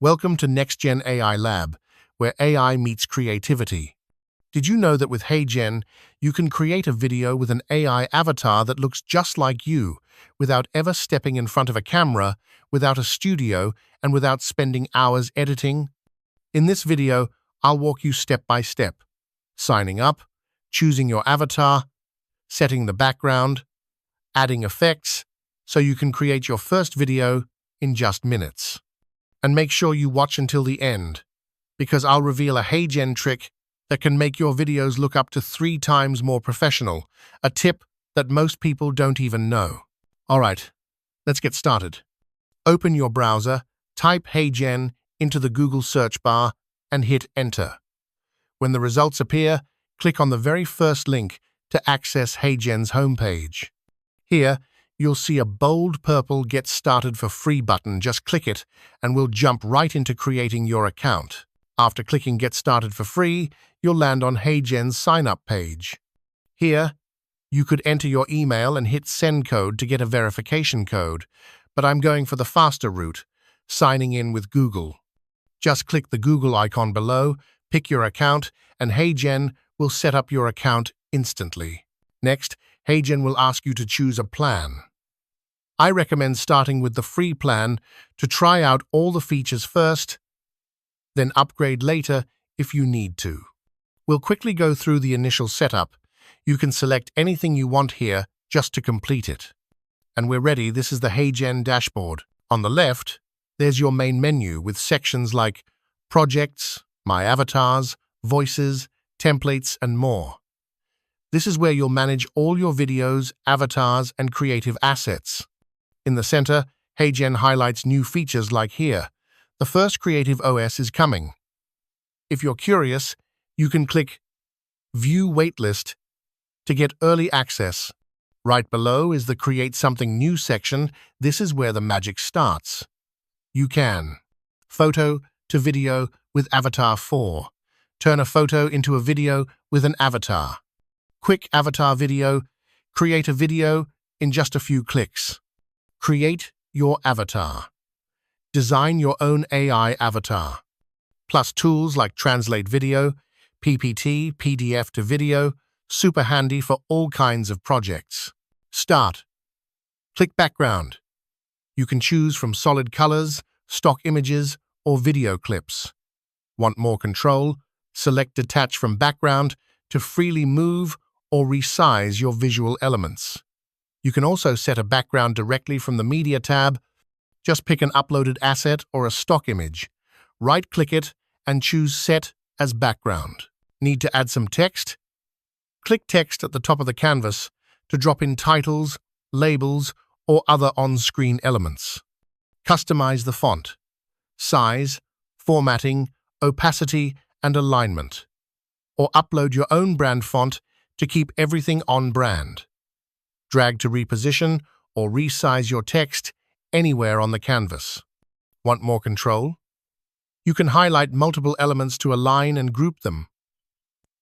Welcome to NextGen AI Lab, where AI meets creativity. Did you know that with HeyGen, you can create a video with an AI avatar that looks just like you, without ever stepping in front of a camera, without a studio, and without spending hours editing? In this video, I'll walk you step by step, signing up, choosing your avatar, setting the background, adding effects, so you can create your first video in just minutes. And make sure you watch until the end, because I'll reveal a HeyGen trick that can make your videos look up to 3 times more professional, a tip that most people don't even know. Alright, let's get started. Open your browser, type HeyGen into the Google search bar, and hit enter. When the results appear, click on the very first link to access HeyGen's homepage. Here, you'll see a bold purple Get Started for Free button. Just click it, and we'll jump right into creating your account. After clicking Get Started for Free, you'll land on HeyGen's sign-up page. Here, you could enter your email and hit Send Code to get a verification code, but I'm going for the faster route, signing in with Google. Just click the Google icon below, pick your account, and HeyGen will set up your account instantly. Next, HeyGen will ask you to choose a plan. I recommend starting with the free plan to try out all the features first, then upgrade later if you need to. We'll quickly go through the initial setup. You can select anything you want here just to complete it. And we're ready. This is the HeyGen dashboard. On the left, there's your main menu with sections like Projects, My Avatars, Voices, Templates, and more. This is where you'll manage all your videos, avatars, and creative assets. In the center, HeyGen highlights new features like here. The first creative OS is coming. If you're curious, you can click View Waitlist to get early access. Right below is the Create Something New section. This is where the magic starts. You can photo to video with Avatar 4. Turn a photo into a video with an avatar. Quick avatar video. Create a video in just a few clicks. Create your avatar. Design your own AI avatar. Plus tools like Translate Video, PPT, PDF to video, super handy for all kinds of projects. Start. Click Background. You can choose from solid colors, stock images, or video clips. Want more control? Select Detach from Background to freely move or resize your visual elements. You can also set a background directly from the Media tab. Just pick an uploaded asset or a stock image. Right-click it and choose Set as Background. Need to add some text? Click Text at the top of the canvas to drop in titles, labels, or other on-screen elements. Customize the font, size, formatting, opacity, and alignment. Or upload your own brand font to keep everything on brand. Drag to reposition or resize your text anywhere on the canvas. Want more control? You can highlight multiple elements to align and group them.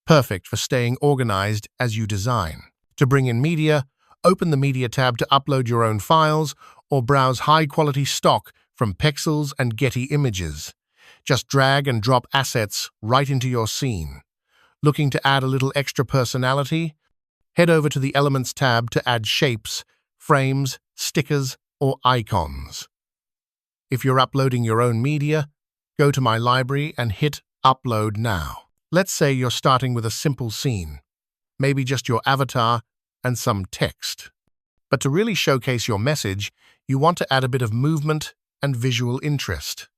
Perfect for staying organized as you design. To bring in media, open the Media tab to upload your own files or browse high-quality stock from Pexels and Getty Images. Just drag and drop assets right into your scene. Looking to add a little extra personality? Head over to the Elements tab to add shapes, frames, stickers, or icons. If you're uploading your own media, go to My Library and hit Upload Now. Let's say you're starting with a simple scene, maybe just your avatar and some text. But to really showcase your message, you want to add a bit of movement and visual interest.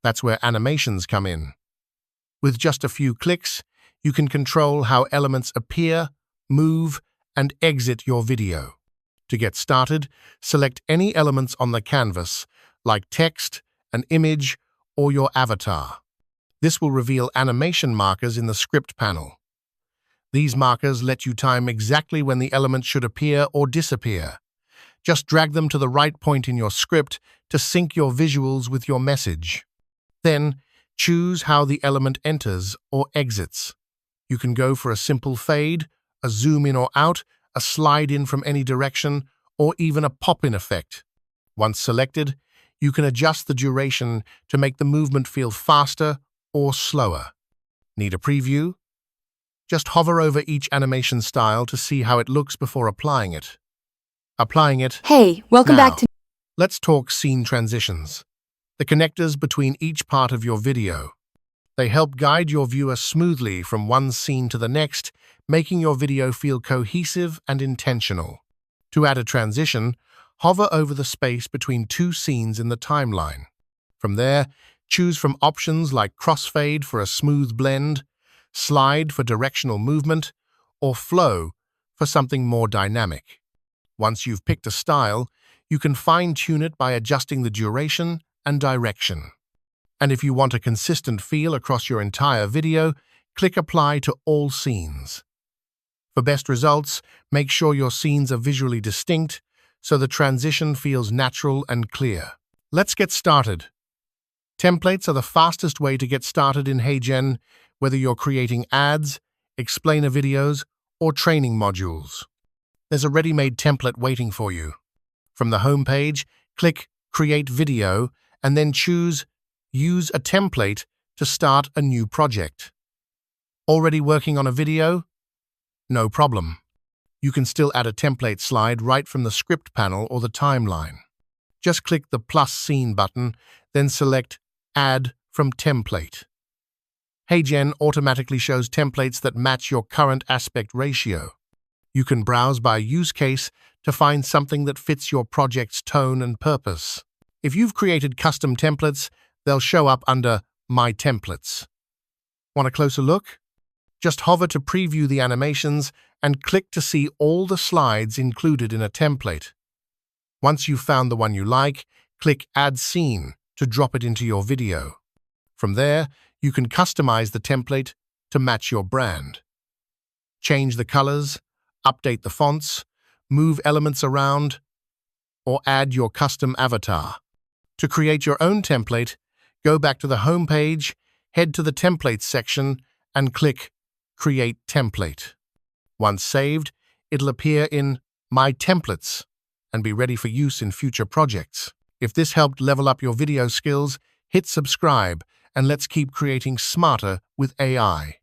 That's where animations come in. With just a few clicks, you can control how elements appear, move, and exit your video. To get started, select any elements on the canvas, like text, an image, or your avatar. This will reveal animation markers in the script panel. These markers let you time exactly when the element should appear or disappear. Just drag them to the right point in your script to sync your visuals with your message. Then, choose how the element enters or exits. You can go for a simple fade, a zoom in or out, a slide in from any direction, or even a pop-in effect. Once selected, You can adjust the duration to make the movement feel faster or slower. Need a preview? Just hover over each animation style to see how it looks before applying it. Hey, welcome back Now, to... let's talk scene transitions, the connectors between each part of your video. They help guide your viewer smoothly from one scene to the next, making your video feel cohesive and intentional. To add a transition, hover over the space between two scenes in the timeline. From there, choose from options like crossfade for a smooth blend, slide for directional movement, or flow for something more dynamic. Once you've picked a style, you can fine-tune it by adjusting the duration and direction. And if you want a consistent feel across your entire video, click Apply to all scenes. For best results, make sure your scenes are visually distinct so the transition feels natural and clear. Let's get started. Templates are the fastest way to get started in HeyGen, whether you're creating ads, explainer videos, or training modules. There's a ready-made template waiting for you. From the home page, click Create Video and then choose Use a Template to start a new project. Already working on a video? No problem. You can still add a template slide right from the script panel or the timeline. Just click the plus scene button, then select Add from Template. HeyGen automatically shows templates that match your current aspect ratio. You can browse by use case to find something that fits your project's tone and purpose. If you've created custom templates, they'll show up under My Templates. Want a closer look? Just hover to preview the animations and click to see all the slides included in a template. Once you've found the one you like, click Add Scene to drop it into your video. From there, you can customize the template to match your brand. Change the colors, update the fonts, move elements around, or add your custom avatar. To create your own template, go back to the home page, head to the Templates section, and click Create Template. Once saved, it'll appear in My Templates and be ready for use in future projects. If this helped level up your video skills, hit subscribe and let's keep creating smarter with AI.